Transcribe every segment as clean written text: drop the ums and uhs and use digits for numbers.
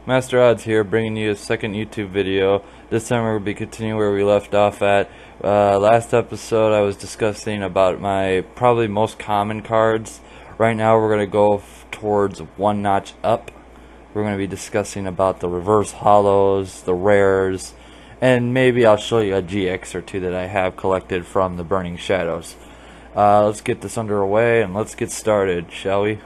Master Odds here, bringing you a second YouTube video. This time we're going to be continuing where we left off at. Last episode I was discussing about my probably most common cards. Right now we're going to go towards one notch up. We're going to be discussing about the reverse holos, the rares, and maybe I'll show you a GX or two that I have collected from the Burning Shadows. Let's get this underway and let's get started, shall we?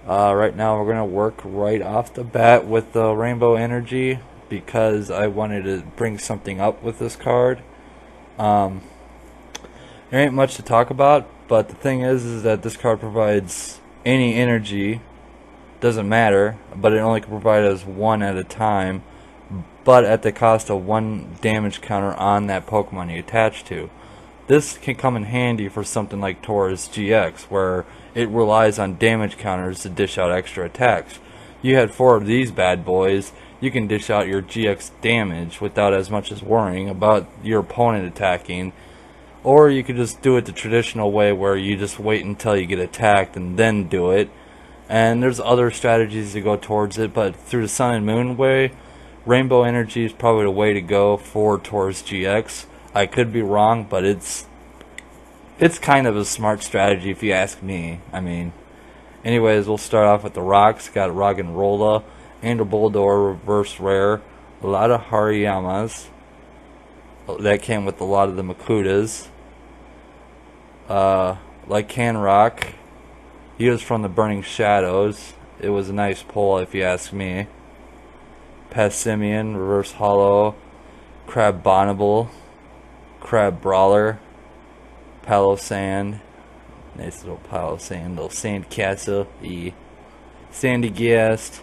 Right now we're going to work right off the bat with the Rainbow Energy because I wanted to bring something up with this card. There ain't much to talk about, but the thing is that this card provides any energy, doesn't matter, but it only can provide us one at a time, but at the cost of one damage counter on that Pokemon you attach to. This can come in handy for something like Taurus GX, where it relies on damage counters to dish out extra attacks. You had 4 of these bad boys, you can dish out your GX damage without as much as worrying about your opponent attacking. Or you could just do it the traditional way where you just wait until you get attacked and then do it. And there's other strategies to go towards it, but through the Sun and Moon way, Rainbow Energy is probably the way to go for Taurus GX. I could be wrong, but it's kind of a smart strategy if you ask me. I mean, anyways, we'll start off with the rocks. Got Roggenrola and a Bulldor reverse rare. A lot of Hariyamas. That came with a lot of the Makutas. Like Canrock. He was from the Burning Shadows. It was a nice pull if you ask me. Passimian, reverse holo. Crabonible. Crab Brawler, Palo Sand, nice little Palo Sand, little sand castle, Sandy Ghast,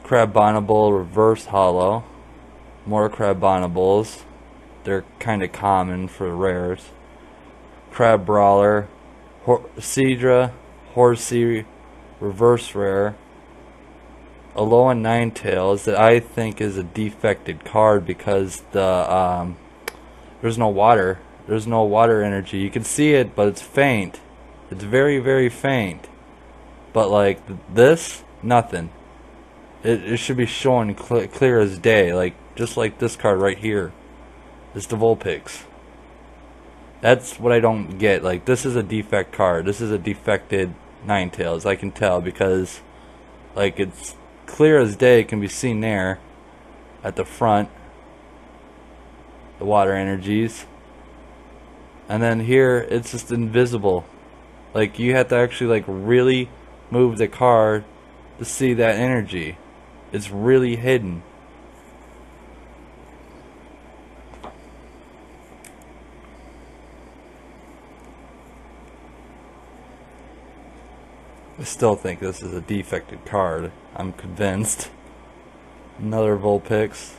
Crabonible, reverse holo, more Crabonibles, they're kind of common for rares, Crab Brawler, Seadra, Horsey, reverse rare, Alolan Ninetales that I think is a defected card because the there's no water. There's no water energy. You can see it, but it's faint. It's very, very faint. But like this, nothing. It should be showing clear as day. Like just like this card right here. It's the Vulpix. That's what I don't get. Like this is a defect card. This is a defected Ninetales. I can tell because like it's clear as day. It can be seen there at the front. The water energies, and then here it's just invisible. Like you have to actually like really move the card to see that energy. It's really hidden. I still think this is a defected card. I'm convinced. Another Vulpix.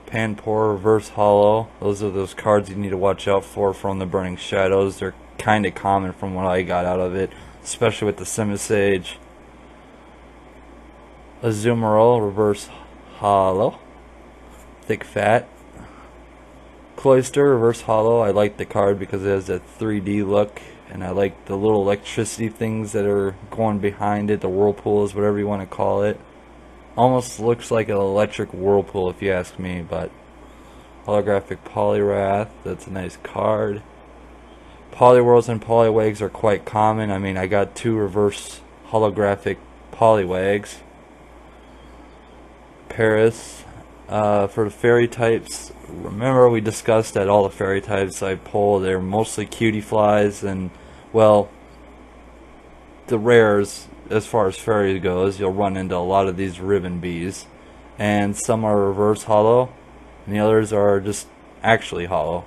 Panpour, reverse holo. Those are those cards you need to watch out for from the Burning Shadows. They're kind of common from what I got out of it, especially with the Simisage. Azumarill, reverse holo. Thick Fat. Cloyster, reverse holo. I like the card because it has that 3D look, and I like the little electricity things that are going behind it, the whirlpools, whatever you want to call it. Almost looks like an electric whirlpool if you ask me, but holographic Poliwrath, that's a nice card. Poliwhirls and Poliwags are quite common. I mean, I got 2 reverse holographic Poliwags. Paris. For the fairy types, remember we discussed that all the fairy types I pull, they're mostly cutie flies, and well, the rares as far as fairy goes, you'll run into a lot of these ribbon bees, and some are reverse holo and the others are just actually holo.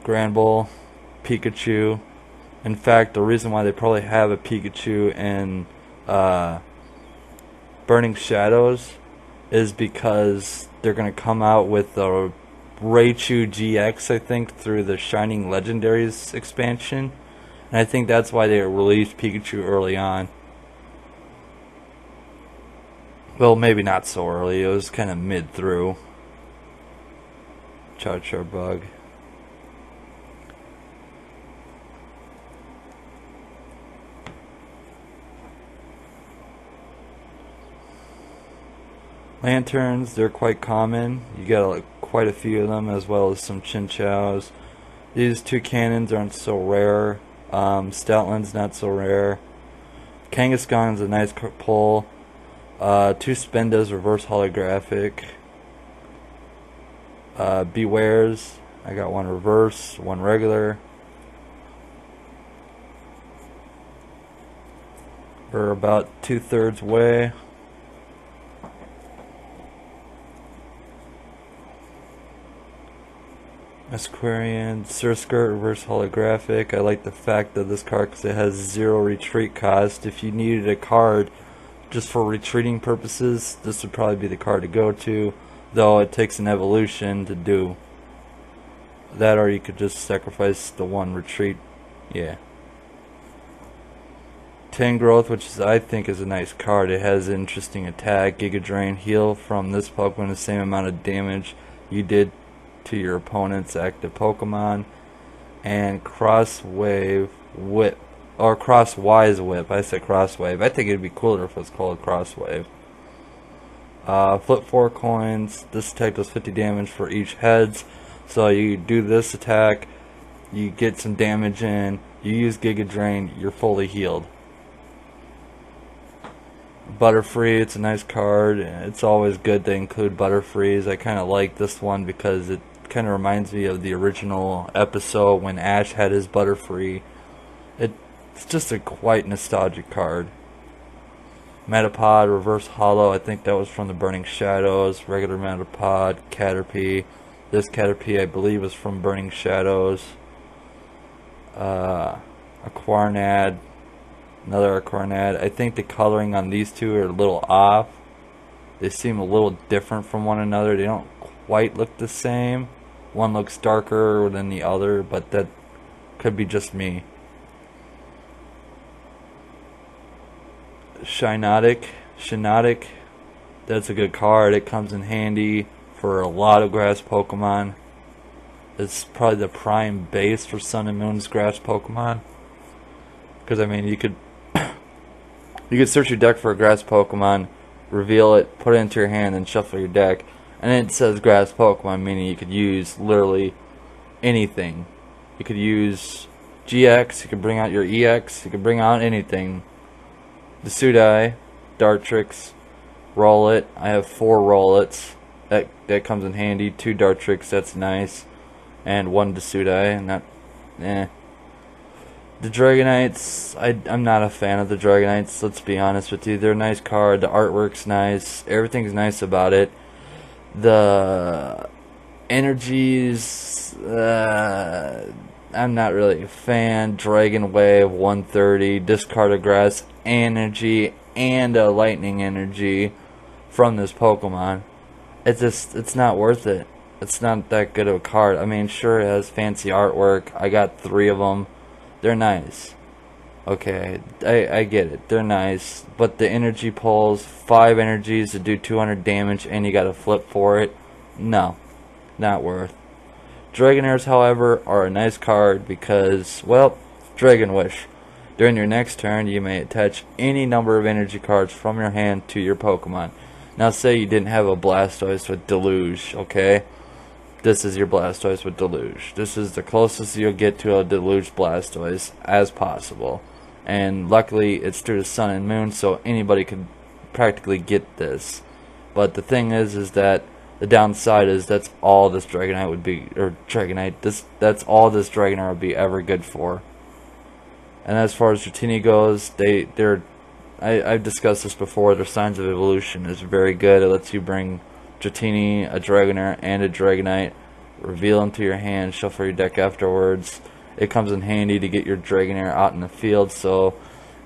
Granbull, Pikachu. In fact, the reason why they probably have a Pikachu in Burning Shadows is because they're going to come out with a Raichu GX, I think, through the Shining Legendaries expansion. And I think that's why they released Pikachu early on. Well, maybe not so early. It was kind of mid through. Charbug. Lanterns, they're quite common. You got like, quite a few of them, as well as some chinchows. These two cannons aren't so rare. Stoutland's not so rare. Kangaskhan's a nice pull. Two Spendas, reverse holographic. Bewares, I got one reverse, one regular. We're about 2/3 way. Asquarian, Surskirt, reverse holographic. I like the fact of this card because it has 0 retreat cost. If you needed a card just for retreating purposes, this would probably be the card to go to, though it takes an evolution to do that, or you could just sacrifice the one retreat. Yeah. 10 growth, which is, I think, is a nice card. It has interesting attack, Giga Drain, heal from this Pokemon the same amount of damage you did to your opponent's active Pokemon, and Cross Wave Whip, or Crosswise Whip. I said Cross Wave. I think it'd be cooler if it was called Cross Wave. Flip 4 coins. This attack does 50 damage for each heads. So you do this attack, you get some damage in, you use Giga Drain, you're fully healed. Butterfree, it's a nice card. It's always good to include Butterfrees. I kind of like this one because it kind of reminds me of the original episode when Ash had his Butterfree. It's just a quite nostalgic card. Metapod, reverse holo, I think that was from the Burning Shadows. Regular Metapod, Caterpie. This Caterpie I believe is from Burning Shadows. Aquarnad, another Aquarnad. I think the coloring on these two are a little off. They seem a little different from one another. They don't quite look the same. One looks darker than the other, but that could be just me. Shinotic, that's a good card. It comes in handy for a lot of grass Pokemon. It's probably the prime base for Sun and Moon's grass Pokemon. Because I mean, you could search your deck for a grass Pokemon, reveal it, put it into your hand, and shuffle your deck. And it says grass Pokemon, meaning you could use literally anything. You could use GX, you could bring out your EX, you could bring out anything. The Sudai, Dartrix, Rowlet. I have 4 Rowlets. That comes in handy. 2 Dartrix, that's nice. And 1 Desudai, and that, The Dragonites, I'm not a fan of the Dragonites, let's be honest with you. They're a nice card, the artwork's nice, everything's nice about it. The energies, I'm not really a fan. Dragon Wave, 130, discard a grass energy and a lightning energy from this Pokemon. It's not worth it. It's not that good of a card. I mean, sure, it has fancy artwork. I got 3 of them. They're nice. Okay, I get it. They're nice. But the energy pulls, 5 energies to do 200 damage, and you gotta flip for it. No, not worth. Dragonairs, however, are a nice card because, well, Dragon Wish. During your next turn, you may attach any number of energy cards from your hand to your Pokemon. Now, say you didn't have a Blastoise with Deluge, okay? This is your Blastoise with Deluge. This is the closest you'll get to a Deluge Blastoise as possible. And luckily, it's through the Sun and Moon, so anybody could practically get this. But the thing is that the downside is that's all this Dragonite would be, or Dragonite, that's all this Dragonite would be ever good for. And as far as Dratini goes, I've discussed this before, their Signs of Evolution is very good. It lets you bring Dratini, a Dragonair, and a Dragonite, reveal them to your hand, shuffle your deck afterwards. It comes in handy to get your Dragonair out in the field, so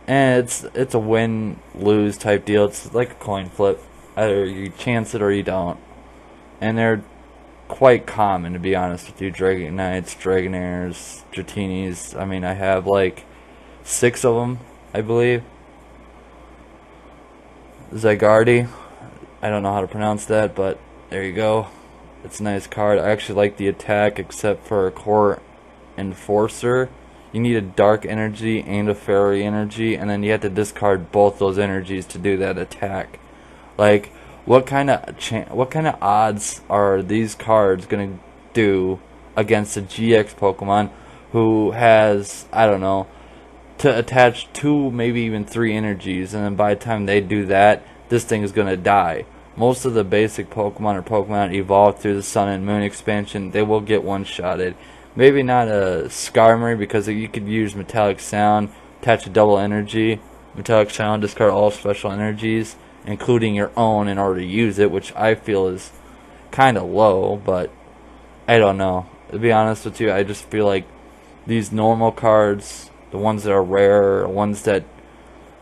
it's a win-lose type deal. It's like a coin flip. Either you chance it or you don't. And they're quite common, to be honest with you. Dragonites, Dragonairs, Dratinis. I mean, I have like 6 of them, I believe. Zygarde. I don't know how to pronounce that, but there you go. It's a nice card. I actually like the attack, except for a Core Enforcer. You need a Dark Energy and a Fairy Energy, and then you have to discard both those energies to do that attack. Like, what kind of odds are these cards gonna do against a GX Pokemon who has, I don't know, to attach 2, maybe even 3 energies, and then by the time they do that, this thing is gonna die. Most of the basic Pokemon or Pokemon evolved through the Sun and Moon expansion, they will get one-shotted. Maybe not a Skarmory, because you could use Metallic Sound, attach a double energy, Metallic Sound, discard all special energies, including your own, in order to use it, which I feel is kind of low, but I don't know. To be honest with you, I just feel like these normal cards, the ones that are rare, ones that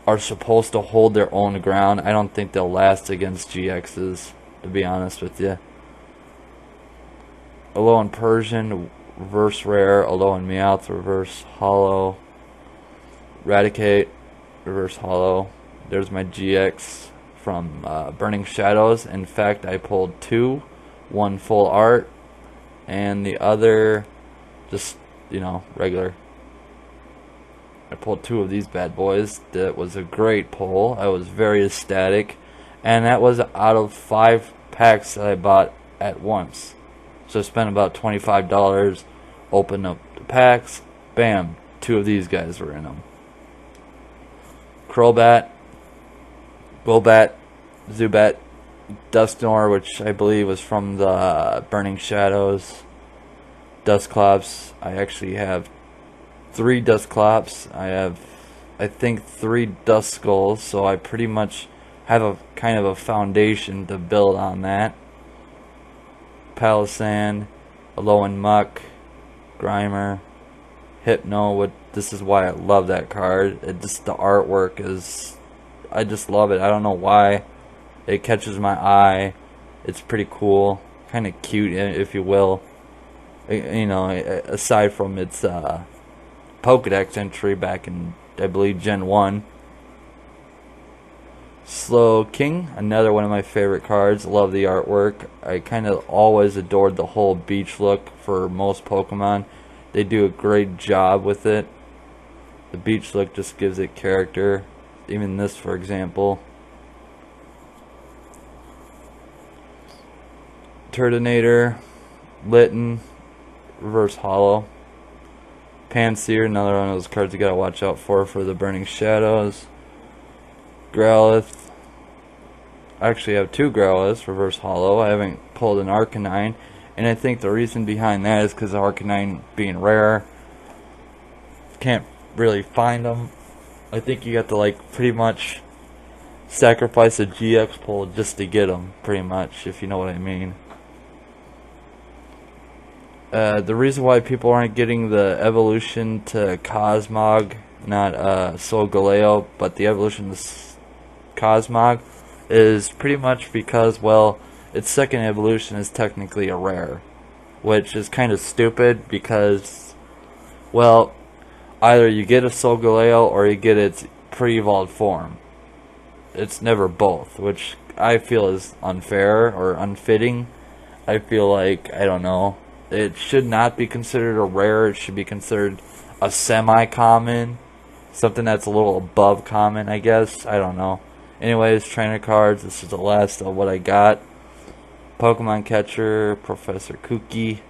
are supposed to hold their own ground, I don't think they'll last against GXs, to be honest with you. Alolan Persian, reverse rare. Alolan Meowth, reverse holo. Raticate, reverse holo. There's my GX from Burning Shadows. In fact, I pulled 2, one full art, and the other just, you know, regular. I pulled 2 of these bad boys. That was a great pull. I was very ecstatic, and that was out of 5 packs that I bought at once. So I spent about $25, opened up the packs, bam, 2 of these guys were in them. Crobat, Golbat, Zubat, Dusknoir, which I believe was from the Burning Shadows, Dusclops. I actually have 3 Dusclops. I have, I think, 3 Duskulls, so I pretty much have a kind of a foundation to build on that. Palossand, Alolan Muck, Grimer, Hypno. This is why I love that card. It just, the artwork is, I just love it. I don't know why. It catches my eye. It's pretty cool, kind of cute, if you will. You know, aside from its Pokedex entry back in, I believe, Gen 1. Slowking, another one of my favorite cards. Love the artwork. I kind of always adored the whole beach look for most Pokemon. They do a great job with it. The beach look just gives it character. Even this, for example. Turtonator, Litten, reverse holo. Panseer, another one of those cards you gotta watch out for the Burning Shadows. Growlithe. I actually have 2 Growliths, reverse holo. I haven't pulled an Arcanine, and I think the reason behind that is because Arcanine being rare, can't really find them. I think you got to, like, pretty much sacrifice a GX pull just to get them, pretty much, if you know what I mean. The reason why people aren't getting the evolution to Cosmog, not Solgaleo, but the evolution to Cosmog, is pretty much because, well, its second evolution is technically a rare, which is kind of stupid because, well, either you get a Solgaleo or you get its pre-evolved form. It's never both, which I feel is unfair or unfitting. I feel like, I don't know, it should not be considered a rare. It should be considered a semi-common, something that's a little above common, I guess. I don't know. Anyways, trainer cards. This is the last of what I got. Pokemon Catcher, Professor Cookie,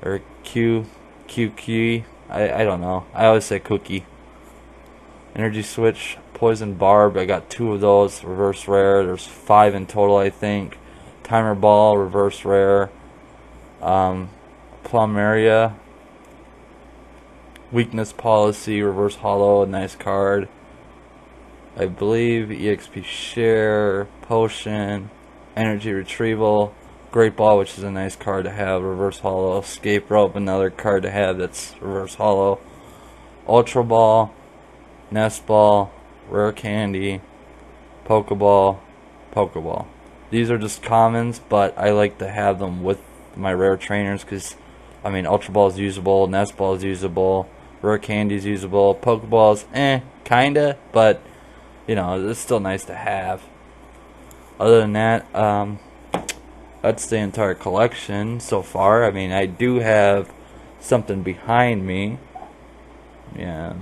or QQ. I don't know. I always say Cookie. Energy Switch, Poison Barb. I got 2 of those, reverse rare. There's 5 in total, I think. Timer Ball, reverse rare. Plumeria, Weakness Policy, reverse holo, a nice card. I believe EXP Share, Potion, Energy Retrieval, Great Ball, which is a nice card to have, reverse holo. Escape Rope, another card to have that's reverse holo. Ultra Ball, Nest Ball, Rare Candy, Pokeball, Pokeball. These are just commons, but I like to have them with my rare trainers because, I mean, Ultra Ball is usable, Nest Ball is usable, Rare Candy is usable, Pokeballs, kinda, but, you know, it's still nice to have. Other than that, that's the entire collection so far. I mean, I do have something behind me. Yes.